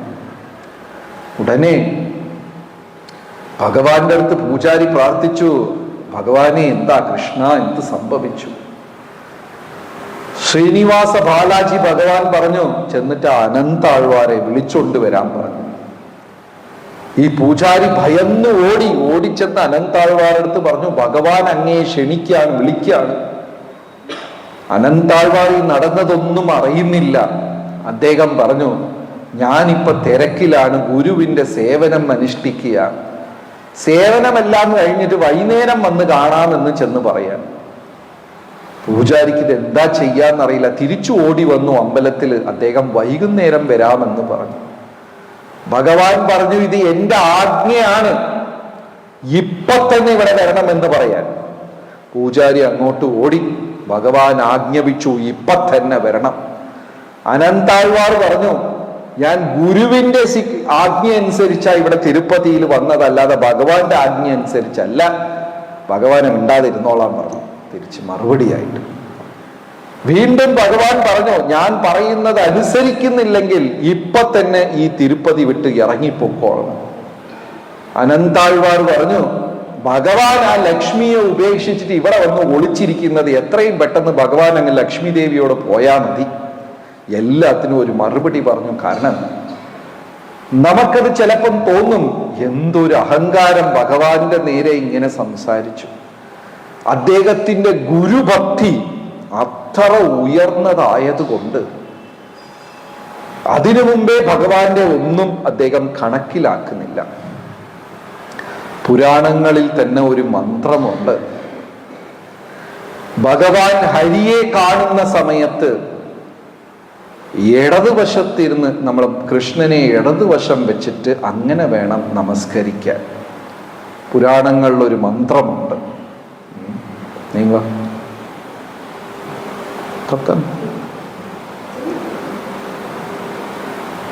ഉടനെ ഭഗവാന്റെ അടുത്ത് പൂജാരി പ്രാർത്ഥിച്ചു: ഭഗവാനെ, എന്താ കൃഷ്ണ, എന്ത് സംഭവിച്ചു? ശ്രീനിവാസ ബാലാജി ഭഗവാൻ പറഞ്ഞു, ചെന്നിട്ട് അനന്താഴ്വാരെ വിളിച്ചോണ്ട് വരാൻ പറഞ്ഞു. ഈ പൂജാരി ഭയന്ന് ഓടിച്ചെന്ന് അനന്താഴ്വാരടുത്ത് പറഞ്ഞു: ഭഗവാൻ അങ്ങയെ ക്ഷണിക്കാണ്, വിളിക്കാണ്. അനന്താഴ്വാർ നടന്നതൊന്നും അറിയുന്നില്ല. അദ്ദേഹം പറഞ്ഞു: ഞാനിപ്പോ തിരക്കിലാണ്, ഗുരുവിന്റെ സേവനം അനുഷ്ഠിക്കുക. സേവനമെല്ലാം കഴിഞ്ഞിട്ട് വൈകുന്നേരം വന്ന് കാണാമെന്ന് ചെന്ന് പറയാൻ. പൂജാരിക്ക് ഇത് എന്താ ചെയ്യാന്നറിയില്ല. തിരിച്ചു ഓടി വന്നു അമ്പലത്തിൽ. അദ്ദേഹം വൈകുന്നേരം വരാമെന്ന് പറഞ്ഞു. ഭഗവാൻ പറഞ്ഞു: ഇത് എന്റെ ആജ്ഞയാണ്, ഇപ്പൊ തന്നെ ഇവിടെ വരണമെന്ന് പറയാൻ. പൂജാരി അങ്ങോട്ട് ഓടി. ഭഗവാൻ ആജ്ഞാപിച്ചു, ഇപ്പൊ തന്നെ വരണം. അനന്താഴ്വാർ പറഞ്ഞു, ഞാൻ ഗുരുവിന്റെ ആജ്ഞ അനുസരിച്ചാ ഇവിടെ തിരുപ്പതിയിൽ വന്നതല്ലാതെ ഭഗവാന്റെ ആജ്ഞ അനുസരിച്ചല്ല. ഭഗവാനെ മിണ്ടാതിരുന്നോളാൻ പറഞ്ഞു തിരിച്ച് മറുപടിയായിട്ട്. വീണ്ടും ഭഗവാൻ പറഞ്ഞു, ഞാൻ പറയുന്നത് അനുസരിക്കുന്നില്ലെങ്കിൽ ഇപ്പൊ തന്നെ ഈ തിരുപ്പതി വിട്ട് ഇറങ്ങിപ്പോക്കോളണം. അനന്താഴ്വാർ പറഞ്ഞു, ഭഗവാൻ ആ ലക്ഷ്മിയെ ഉപേക്ഷിച്ചിട്ട് ഇവിടെ വന്ന് ഒളിച്ചിരിക്കുന്നത്, എത്രയും പെട്ടെന്ന് ഭഗവാൻ അങ്ങ് ലക്ഷ്മി ദേവിയോട് പോയാൽ മതി. എല്ലാത്തിനും ഒരു മറുപടി പറഞ്ഞു. കാരണം നമുക്കത് ചിലപ്പം തോന്നും, എന്തൊരു അഹങ്കാരം ഭഗവാന്റെ നേരെ ഇങ്ങനെ സംസാരിച്ചു. അദ്ദേഹത്തിന്റെ ഗുരുഭക്തി അത്ര ഉയർന്നതായതുകൊണ്ട് അതിനു മുമ്പേ ഭഗവാന്റെ ഒന്നും അദ്ദേഹം കണക്കിലാക്കുന്നില്ല. പുരാണങ്ങളിൽ തന്നെ ഒരു മന്ത്രമുണ്ട്. ഭഗവാൻ ഹരിയെ കാണുന്ന സമയത്ത് ഇടതുവശത്തിരുന്ന്, നമ്മൾ കൃഷ്ണനെ ഇടതുവശം വെച്ചിട്ട് അങ്ങനെ വേണം നമസ്കരിക്കാൻ. പുരാണങ്ങളിലൊരു മന്ത്രമുണ്ട്. നിങ്ങൾ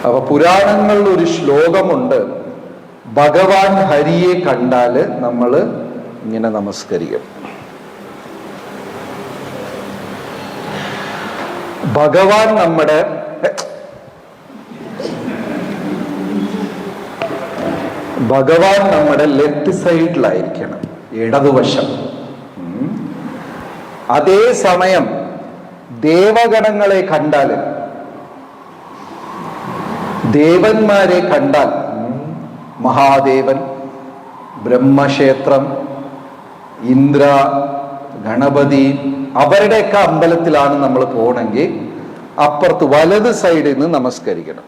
അപ്പൊ പുരാണങ്ങളിൽ ഒരു ശ്ലോകമുണ്ട്, ഭഗവാൻ ഹരിയെ കണ്ടാല് നമ്മൾ ഇങ്ങനെ നമസ്കരിക്കും. ഭഗവാൻ നമ്മുടെ ലെഫ്റ്റ് സൈഡിലായിരിക്കണം, ഇടതുവശം. അതേ സമയം ദേവഗണങ്ങളെ കണ്ടാൽ, ദേവന്മാരെ കണ്ടാൽ, മഹാദേവൻ, ബ്രഹ്മക്ഷേത്രം, ഇന്ദ്ര, ഗണപതി, അവരുടെയൊക്കെ അമ്പലത്തിലാണ് നമ്മൾ പോകണമെങ്കിൽ അപ്പുറത്ത് വലത് സൈഡിൽ നിന്ന് നമസ്കരിക്കണം.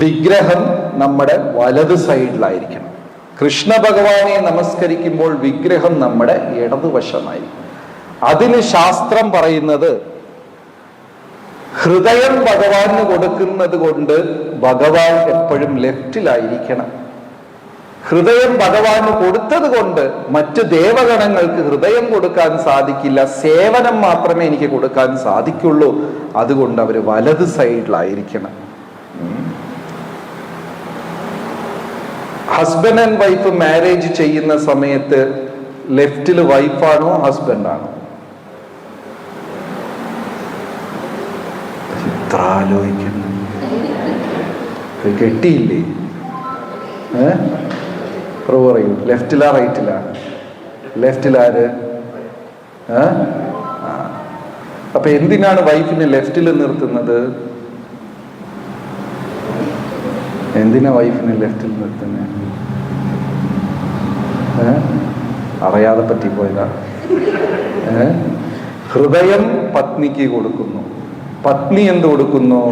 വിഗ്രഹം നമ്മുടെ വലത് സൈഡിലായിരിക്കണം. കൃഷ്ണ ഭഗവാനെ നമസ്കരിക്കുമ്പോൾ വിഗ്രഹം നമ്മുടെ ഇടതുവശമായിരിക്കും. അതിന് ശാസ്ത്രം പറയുന്നത്, ഹൃദയം ഭഗവാന് കൊടുക്കുന്നത് കൊണ്ട് ഭഗവാൻ എപ്പോഴും ലെഫ്റ്റിലായിരിക്കണം. ഹൃദയം ഭഗവാന് കൊടുത്തത് കൊണ്ട് മറ്റ് ദേവഗണങ്ങൾക്ക് ഹൃദയം കൊടുക്കാൻ സാധിക്കില്ല, സേവനം മാത്രമേ എനിക്ക് കൊടുക്കാൻ സാധിക്കുള്ളൂ. അതുകൊണ്ട് അവർ വലത് സൈഡിലായിരിക്കണം. ഹസ്ബൻഡ് ആൻഡ് വൈഫ് മാരേജ് ചെയ്യുന്ന സമയത്ത് ലെഫ്റ്റിൽ വൈഫാണോ ഹസ്ബൻഡാണോ? ഇത്ര ആലോചിക്കുന്നു, കെട്ടിയില്ലേ? പറയൂ, ലെഫ്റ്റിലാ റൈറ്റിലാ? ലെഫ്റ്റിലാര്? അപ്പൊ എന്തിനാണ് വൈഫിനെ ലെഫ്റ്റിൽ നിർത്തുന്നത്? എന്തിനാ വൈഫിനെ ലെഫ്റ്റിൽ നിർത്തുന്നത്? അറിയാതെ പറ്റിപ്പോയതാ. ഹൃദയം പത്നിക്ക് കൊടുക്കുന്നു, പത്നി എന്ത് കൊടുക്കുന്നു?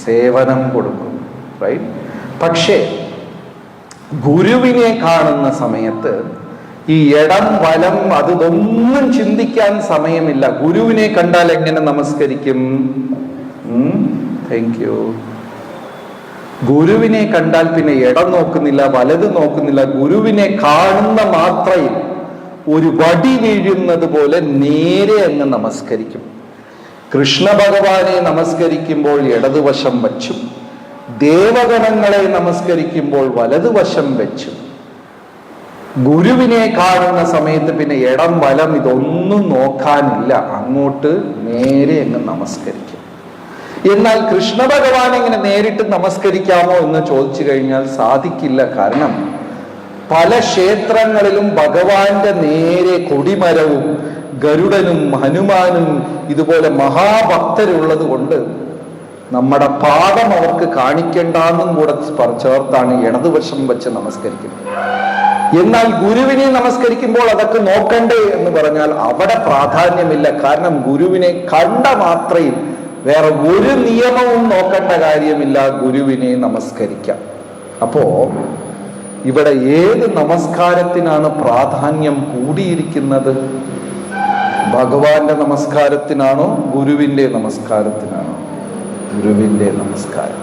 സേവനം കൊടുക്കുന്നു, റൈറ്റ്? പക്ഷേ ഗുരുവിനെ കാണുന്ന സമയത്ത് ഈ ഇടം വലം അതൊന്നും ചിന്തിക്കാൻ സമയമില്ല. ഗുരുവിനെ കണ്ടാൽ എങ്ങനെ നമസ്കരിക്കും? Thank you. ഗുരുവിനെ കണ്ടാൽ പിന്നെ ഇടം നോക്കുന്നില്ല, വലത് നോക്കുന്നില്ല. ഗുരുവിനെ കാണുന്ന മാത്രയിൽ ഒരു വടി വീഴുന്നത് പോലെ നേരെ അങ്ങ് നമസ്കരിക്കും. കൃഷ്ണ ഭഗവാനെ നമസ്കരിക്കുമ്പോൾ ഇടതുവശം വച്ചു, ദേവഗണങ്ങളെ നമസ്കരിക്കുമ്പോൾ വലതുവശം വെച്ചു. ഗുരുവിനെ കാണുന്ന സമയത്ത് പിന്നെ ഇടം വലം ഇതൊന്നും നോക്കാനില്ല, അങ്ങോട്ട് നേരെ അങ്ങ് നമസ്കരിക്കും. എന്നാൽ കൃഷ്ണ ഭഗവാൻ എങ്ങനെ നേരിട്ട് നമസ്കരിക്കാമോ എന്ന് ചോദിച്ചു കഴിഞ്ഞാൽ സാധിക്കില്ല. കാരണം പല ക്ഷേത്രങ്ങളിലും ഭഗവാന്റെ നേരെ കൊടിമരവും ഗരുഡനും ഹനുമാനും ഇതുപോലെ മഹാഭക്തരുള്ളത് കൊണ്ട് നമ്മുടെ പാദം അവർക്ക് കാണിക്കേണ്ടെന്നും കൂടെ ചേർത്താണ് ഇടതുവശം വെച്ച് നമസ്കരിക്കുന്നത്. എന്നാൽ ഗുരുവിനെ നമസ്കരിക്കുമ്പോൾ അതൊക്കെ നോക്കണ്ടേ എന്ന് പറഞ്ഞാൽ അവിടെ പ്രാധാന്യമില്ല. കാരണം ഗുരുവിനെ കണ്ട മാത്രയിൽ വേറെ ഒരു നിയമവും നോക്കേണ്ട കാര്യമില്ല, ഗുരുവിനെ നമസ്കരിക്കാം. അപ്പോ ഇവിടെ ഏത് നമസ്കാരത്തിനാണ് പ്രാധാന്യം കൂടിയിരിക്കുന്നത്? ഭഗവാന്റെ നമസ്കാരത്തിനാണോ ഗുരുവിന്റെ നമസ്കാരത്തിനാണോ? ഗുരുവിന്റെ നമസ്കാരം.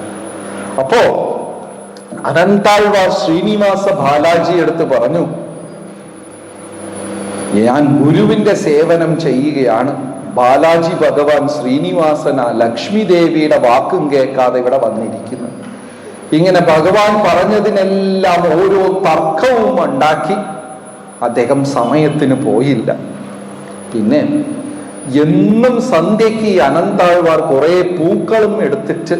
അപ്പോ അനന്താഴ്വാർ ശ്രീനിവാസ ബാലാജി എടുത്ത് പറഞ്ഞു, ഞാൻ ഗുരുവിന്റെ സേവനം ചെയ്യുകയാണ്. ബാലാജി ഭഗവാൻ ശ്രീനിവാസന ലക്ഷ്മി ദേവിയുടെ വാക്കും കേൾക്കാതെ ഇവിടെ വന്നിരിക്കുന്നു. ഇങ്ങനെ ഭഗവാൻ പറഞ്ഞതിനെല്ലാം ഓരോ തർക്കവും ഉണ്ടാക്കി അദ്ദേഹം സമയത്തിന് പോയില്ല. പിന്നെ എന്നും സന്ധ്യയ്ക്ക് അനന്താഴ്വാർ കുറെ പൂക്കളും എടുത്തിട്ട്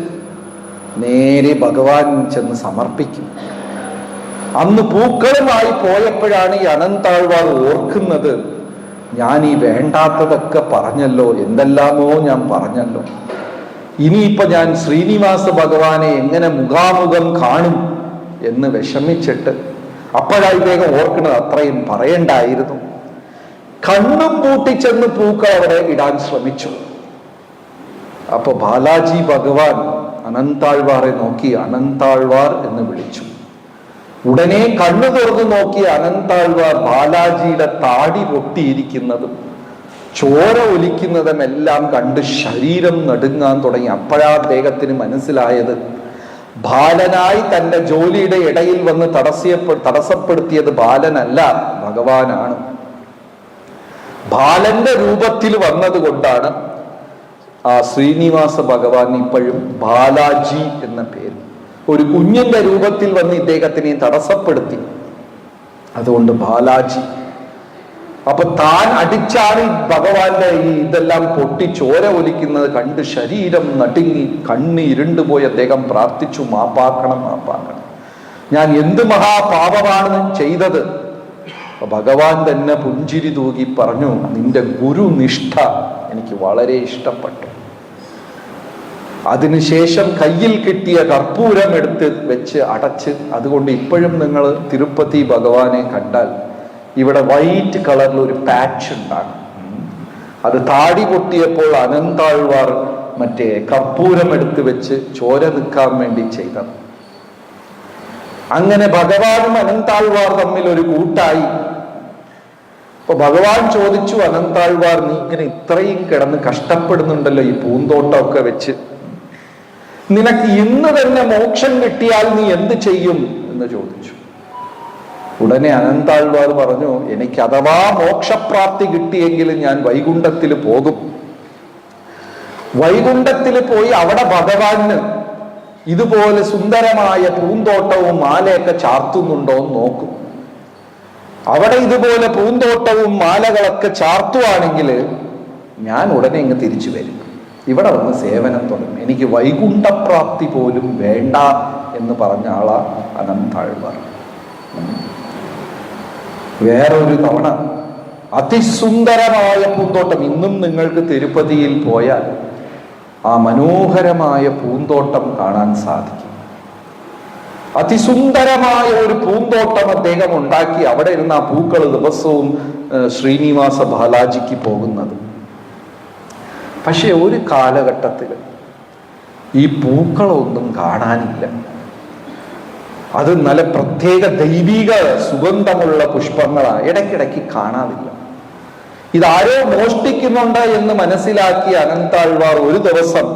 നേരെ ഭഗവാൻ ചെന്ന് സമർപ്പിക്കും. അന്ന് പൂക്കളുമായി പോയപ്പോഴാണ് ഈ അനന്താഴ്വാർ ഓർക്കുന്നത്, ഞാൻ ഈ വേണ്ടാത്തതൊക്കെ പറഞ്ഞല്ലോ, എന്തെല്ലാമോ ഞാൻ പറഞ്ഞല്ലോ, ഇനിയിപ്പൊ ഞാൻ ശ്രീനിവാസ ഭഗവാനെ എങ്ങനെ മുഖാമുഖം കാണും എന്ന് വിഷമിച്ചിട്ട് അപ്പോഴായി ഇദ്ദേഹം ഓർക്കുന്നത് അത്രയും പറയണ്ടായിരുന്നു. കണ്ണും പൂട്ടിച്ചെന്ന് പൂക്കൾ അവിടെ ഇടാൻ ശ്രമിച്ചു. അപ്പൊ ബാലാജി ഭഗവാൻ അനന്താഴ്വാറെ നോക്കി അനന്താഴ്വാർ എന്ന് വിളിച്ചു. ഉടനെ കണ്ണു തുറന്നു നോക്കിയ അനന്താഴ്വാർ ബാലാജിയുടെ താടി പൊട്ടിയിരിക്കുന്നതും ചോര ഒലിക്കുന്നതും എല്ലാം കണ്ട് ശരീരം നടുങ്ങാൻ തുടങ്ങി. അപ്പോഴാ അദ്ദേഹത്തിന് മനസ്സിലായത്, ബാലനായി തന്റെ ജോലിയുടെ ഇടയിൽ വന്ന് തടസ്സപ്പെടുത്തിയത് ബാലനല്ല, ഭഗവാനാണ്. ബാലന്റെ രൂപത്തിൽ വന്നത് കൊണ്ടാണ് ആ ശ്രീനിവാസ ഭഗവാൻ ഇപ്പോഴും ബാലാജി എന്ന പേര്. ഒരു കുഞ്ഞിന്റെ രൂപത്തിൽ വന്ന് ഇദ്ദേഹത്തിനെ തടസ്സപ്പെടുത്തി, അതുകൊണ്ട് ബാലാജി. അപ്പൊ താൻ അടിച്ചാണ് ഭഗവാന്റെ ഈ ഇതെല്ലാം പൊട്ടി ചോര ഒലിക്കുന്നത് കണ്ട് ശരീരം നടുങ്ങി കണ്ണ് ഇരുണ്ടുപോയി അദ്ദേഹം പ്രാർത്ഥിച്ചു, മാപ്പാക്കണം, മാപ്പാക്കണം, ഞാൻ എന്ത് മഹാപാപമാണ് ചെയ്തത്. ഭഗവാൻ തന്നെ പുഞ്ചിരി തൂകി പറഞ്ഞു, നിന്റെ ഗുരുനിഷ്ഠ എനിക്ക് വളരെ ഇഷ്ടപ്പെട്ടു. അതിനുശേഷം കയ്യിൽ കിട്ടിയ കർപ്പൂരം എടുത്ത് വെച്ച് അടച്ച്, അതുകൊണ്ട് ഇപ്പോഴും നിങ്ങൾ തിരുപ്പതി ഭഗവാനെ കണ്ടാൽ ഇവിടെ വൈറ്റ് കളറിൽ ഒരു പാച്ച് ഉണ്ടാകും. അത് താടി പൊട്ടിയപ്പോൾ അനന്താഴ്വാർ മറ്റേ കർപ്പൂരം എടുത്ത് വെച്ച് ചോര നിൽക്കാൻ വേണ്ടി ചെയ്തത്. അങ്ങനെ ഭഗവാനും അനന്താഴ്വാർ തമ്മിൽ ഒരു കൂട്ടായി. അപ്പൊ ഭഗവാൻ ചോദിച്ചു, അനന്താഴ്വാർ, നീ ഇങ്ങനെ ഇത്രയും കിടന്ന് കഷ്ടപ്പെടുന്നുണ്ടല്ലോ ഈ പൂന്തോട്ടമൊക്കെ വെച്ച്, നിനക്ക് ഇന്ന് തന്നെ മോക്ഷം കിട്ടിയാൽ നീ എന്ത് ചെയ്യും എന്ന് ചോദിച്ചു. ഉടനെ അനന്താഴ്വാർ പറഞ്ഞു, എനിക്ക് അഥവാ മോക്ഷപ്രാപ്തി കിട്ടിയെങ്കിലും ഞാൻ വൈകുണ്ഠത്തിൽ പോകും. വൈകുണ്ഠത്തിൽ പോയി അവിടെ ഭഗവാന് ഇതുപോലെ സുന്ദരമായ പൂന്തോട്ടവും മാലയൊക്കെ ചാർത്തുന്നുണ്ടോ എന്ന് നോക്കും. അവിടെ ഇതുപോലെ പൂന്തോട്ടവും മാലകളൊക്കെ ചാർത്തുവാണെങ്കിൽ ഞാൻ ഉടനെ ഇങ്ങ് തിരിച്ചു വരും, ഇവിടെ വന്ന് സേവനം തുടങ്ങും, എനിക്ക് വൈകുണ്ഠപ്രാപ്തി പോലും വേണ്ട എന്ന് പറഞ്ഞ ആളാ അനന്താഴ്വാർ. വേറൊരു തവണ അതിസുന്ദരമായ പൂന്തോട്ടം, ഇന്നും നിങ്ങൾക്ക് തിരുപ്പതിയിൽ പോയാൽ ആ മനോഹരമായ പൂന്തോട്ടം കാണാൻ സാധിക്കും. അതിസുന്ദരമായ ഒരു പൂന്തോട്ടം അദ്ദേഹം ഉണ്ടാക്കി, അവിടെ ഇരുന്ന് ആ പൂക്കൾ ദിവസവും ശ്രീനിവാസ ബാലാജിക്ക് പോകുന്നത്. പക്ഷെ ഒരു കാലഘട്ടത്തിൽ ഈ പൂക്കളൊന്നും കാണാനില്ല. അത് നല്ല പ്രത്യേക ദൈവിക സുഗന്ധമുള്ള പുഷ്പങ്ങളാണ്, ഇടയ്ക്കിടയ്ക്ക് കാണാതില്ല. ഇതാരോ മോഷ്ടിക്കുന്നുണ്ട് എന്ന് മനസ്സിലാക്കിയ അനന്താഴ്വാർ ഒരു ദിവസം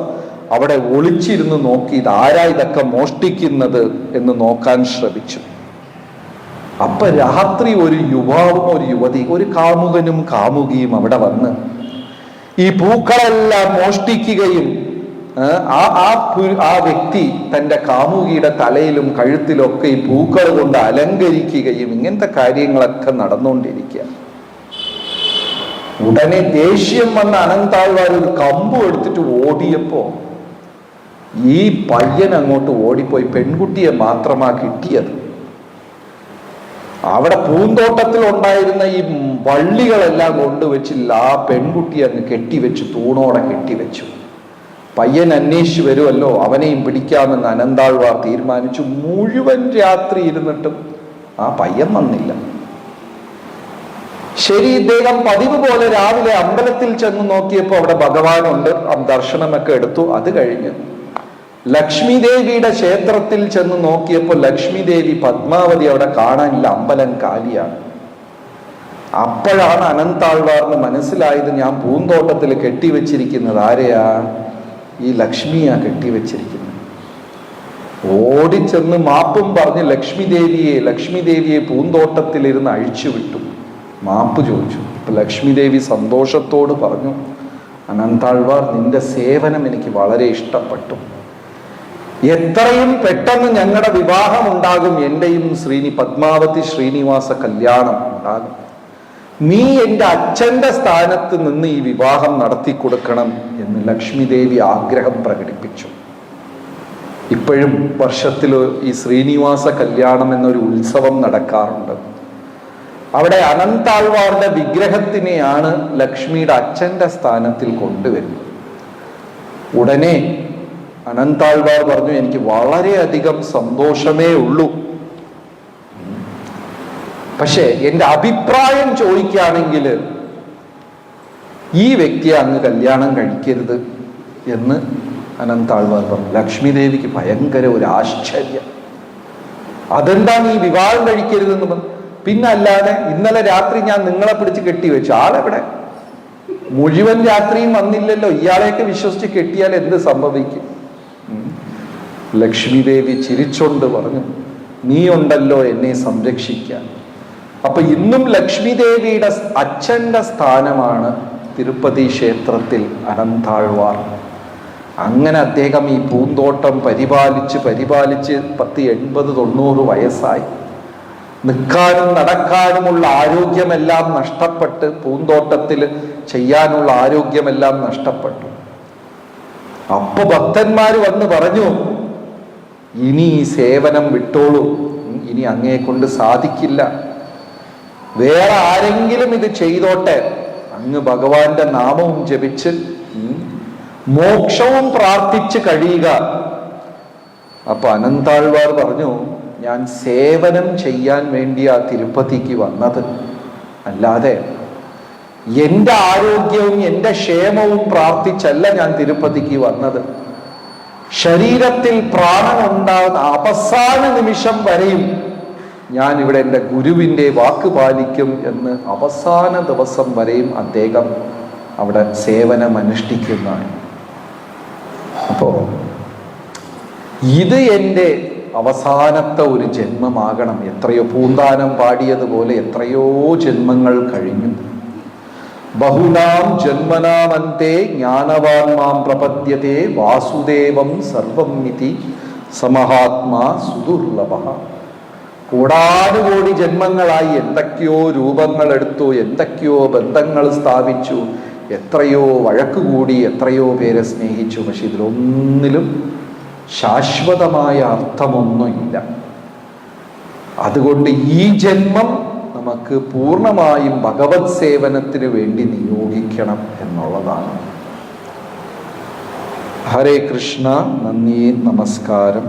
അവിടെ ഒളിച്ചിരുന്ന് നോക്കി, ഇതാരാ ഇതൊക്കെ മോഷ്ടിക്കുന്നത് എന്ന് നോക്കാൻ ശ്രമിച്ചു. അപ്പൊ രാത്രി ഒരു യുവാവും ഒരു യുവതി, ഒരു കാമുകനും കാമുകിയും അവിടെ വന്ന് ഈ പൂക്കളെല്ലാം മോഷ്ടിക്കുകയും ആ വ്യക്തി തന്റെ കാമുകിയുടെ തലയിലും കഴുത്തിലും ഒക്കെ ഈ പൂക്കൾ കൊണ്ട് അലങ്കരിക്കുകയും ഇങ്ങനത്തെ കാര്യങ്ങളൊക്കെ നടന്നുകൊണ്ടിരിക്കുക. ഉടനെ ദേഷ്യം വന്ന അനന്താഴ്വാർ ഒരു കമ്പും എടുത്തിട്ട് ഓടിയപ്പോ ഈ പയ്യൻ അങ്ങോട്ട് ഓടിപ്പോയി. പെൺകുട്ടിയെ മാത്രമാ കിട്ടിയത്. അവിടെ പൂന്തോട്ടത്തിൽ ഉണ്ടായിരുന്ന ഈ വള്ളികളെല്ലാം കൊണ്ടുവച്ചില്ല, ആ പെൺകുട്ടിയെ അങ്ങ് കെട്ടിവെച്ചു, തൂണോടെ കെട്ടിവെച്ചു. പയ്യൻ അന്വേഷിച്ചു വരുമല്ലോ, അവനെയും പിടിക്കാമെന്ന് അനന്താഴ്വാർ തീരുമാനിച്ചു. മുഴുവൻ രാത്രി ഇരുന്നിട്ടും ആ പയ്യൻ വന്നില്ല. ശരി, ഇദ്ദേഹം പതിവ് പോലെ രാവിലെ അമ്പലത്തിൽ ചെന്ന് നോക്കിയപ്പോൾ അവിടെ ഭഗവാനുണ്ട്, ദർശനമൊക്കെ എടുത്തു. അത് കഴിഞ്ഞ് ലക്ഷ്മി ദേവിയുടെ ക്ഷേത്രത്തിൽ ചെന്ന് നോക്കിയപ്പോൾ ലക്ഷ്മി ദേവി പത്മാവതി അവിടെ കാണാനില്ല, അമ്പലം കാലിയാണ്. അപ്പോഴാണ് അനന്താഴ്വാറിന് മനസ്സിലായത്, ഞാൻ പൂന്തോട്ടത്തിൽ കെട്ടിവെച്ചിരിക്കുന്നത് ആരെയാ? ഈ ലക്ഷ്മിയാ കെട്ടിവെച്ചിരിക്കുന്നത്. ഓടിച്ചെന്ന് മാപ്പും പറഞ്ഞ് ലക്ഷ്മി ദേവിയെ പൂന്തോട്ടത്തിലിരുന്ന് അഴിച്ചുവിട്ടു. മാപ്പ് ചോദിച്ചു. അപ്പൊ ലക്ഷ്മി ദേവി സന്തോഷത്തോട് പറഞ്ഞു, അനന്താഴ്വാർ, നിന്റെ സേവനം എനിക്ക് വളരെ ഇഷ്ടപ്പെട്ടു. എത്രയും പെട്ടെന്ന് ഞങ്ങളുടെ വിവാഹം ഉണ്ടാകും, എൻ്റെയും പത്മാവതി ശ്രീനിവാസ കല്യാണം ഉണ്ടാകും. നീ എൻ്റെ അച്ഛൻ്റെ സ്ഥാനത്ത് നിന്ന് ഈ വിവാഹം നടത്തി കൊടുക്കണം എന്ന് ലക്ഷ്മി ദേവി ആഗ്രഹം പ്രകടിപ്പിച്ചു. ഇപ്പോഴും വർഷത്തിൽ ഈ ശ്രീനിവാസ കല്യാണം എന്നൊരു ഉത്സവം നടക്കാറുണ്ട്. അവിടെ അനന്താഴ്വാറിന്റെ വിഗ്രഹത്തിനെയാണ് ലക്ഷ്മിയുടെ അച്ഛൻ്റെ സ്ഥാനത്തിൽ കൊണ്ടുവരുന്നത്. ഉടനെ അനന്താഴ്വാർ പറഞ്ഞു, എനിക്ക് വളരെയധികം സന്തോഷമേ ഉള്ളൂ, പക്ഷേ എൻ്റെ അഭിപ്രായം ചോദിക്കുകയാണെങ്കിൽ ഈ വ്യക്തിയെ അങ്ങ് കല്യാണം കഴിക്കരുത് എന്ന് അനന്താഴ്വാർ പറഞ്ഞു. ലക്ഷ്മി ദേവിക്ക് ഭയങ്കര ഒരു ആശ്ചര്യം. അതെന്താണ് ഈ വിവാഹം കഴിക്കരുതെന്ന് പറഞ്ഞു? പിന്നല്ലാതെ ഇന്നലെ രാത്രി ഞാൻ നിങ്ങളെ പിടിച്ച് കെട്ടിവെച്ചു, ആളെവിടെ? മുഴുവൻ രാത്രിയും വന്നില്ലല്ലോ, ഇയാളെയൊക്കെ വിശ്വസിച്ച് കെട്ടിയാൽ എന്ത് സംഭവിക്കും? ലക്ഷ്മി ദേവി ചിരിച്ചോണ്ട് പറഞ്ഞു, നീ ഉണ്ടല്ലോ എന്നെ സംരക്ഷിക്കാൻ. അപ്പൊ ഇന്നും ലക്ഷ്മി ദേവിയുടെ അച്ഛൻ്റെ സ്ഥാനമാണ് തിരുപ്പതി ക്ഷേത്രത്തിൽ അനന്താഴ്വാർ. അങ്ങനെ അദ്ദേഹം ഈ പൂന്തോട്ടം പരിപാലിച്ച് 80-90 വയസ്സായി. നിൽക്കാനും നടക്കാനുമുള്ള ആരോഗ്യമെല്ലാം നഷ്ടപ്പെട്ട്, പൂന്തോട്ടത്തിൽ ചെയ്യാനുള്ള ആരോഗ്യമെല്ലാം നഷ്ടപ്പെട്ടു. അപ്പൊ ഭക്തന്മാര് വന്ന് പറഞ്ഞു, ഇനി ഈ സേവനം വിട്ടോളൂ, ഇനി അങ്ങയെ കൊണ്ട് സാധിക്കില്ല, വേറെ ആരെങ്കിലും ഇത് ചെയ്തോട്ടെ, അങ്ങ് ഭഗവാന്റെ നാമവും ജപിച്ച് മോക്ഷവും പ്രാർത്ഥിച്ച് കഴിയുക. അപ്പൊ അനന്താഴ്വാർ പറഞ്ഞു, ഞാൻ സേവനം ചെയ്യാൻ വേണ്ടിയാ തിരുപ്പതിക്ക് വന്നത്, അല്ലാതെ എൻ്റെ ആരോഗ്യവും എൻ്റെ ക്ഷേമവും പ്രാർത്ഥിച്ചല്ല ഞാൻ തിരുപ്പതിക്ക് വന്നത്. ശരീരത്തിൽ പ്രാണനുണ്ടാകുന്ന അവസാന നിമിഷം വരെയും ഞാൻ ഇവിടെ എൻ്റെ ഗുരുവിൻ്റെ വാക്ക് പാലിക്കും എന്ന് അവസാന ദിവസം വരെയും അദ്ദേഹം അവിടെ സേവനം അനുഷ്ഠിക്കുന്നതാണ്. അപ്പോൾ ഇത് എൻ്റെ അവസാനത്തെ ഒരു ജന്മമാകണം. എത്രയോ പൂന്താനം പാടിയതുപോലെ എത്രയോ ജന്മങ്ങൾ കഴിഞ്ഞു. ബഹുനാം ജന്മനാമന്തേ ജ്ഞാനവാൻ മാം പ്രപദ്യത്തെ വാസുദേവം സർവം ഇതി സമഹാത്മാ സുദുർലഭഃ. കോടാനുകോടി ജന്മങ്ങളായി എന്തൊക്കെയോ രൂപങ്ങൾ എടുത്തു, എന്തൊക്കെയോ ബന്ധങ്ങൾ സ്ഥാപിച്ചു, എത്രയോ വഴക്കുകൂടി, എത്രയോ പേരെ സ്നേഹിച്ചു. പക്ഷെ ഇതിലൊന്നിലും ശാശ്വതമായ അർത്ഥമൊന്നുമില്ല. അതുകൊണ്ട് ഈ ജന്മം നമുക്ക് പൂർണ്ണമായും ഭഗവത് സേവനത്തിന് വേണ്ടി നിയോഗിക്കണം എന്നുള്ളതാണ്. ഹരേ കൃഷ്ണ. നന്ദി, നമസ്കാരം.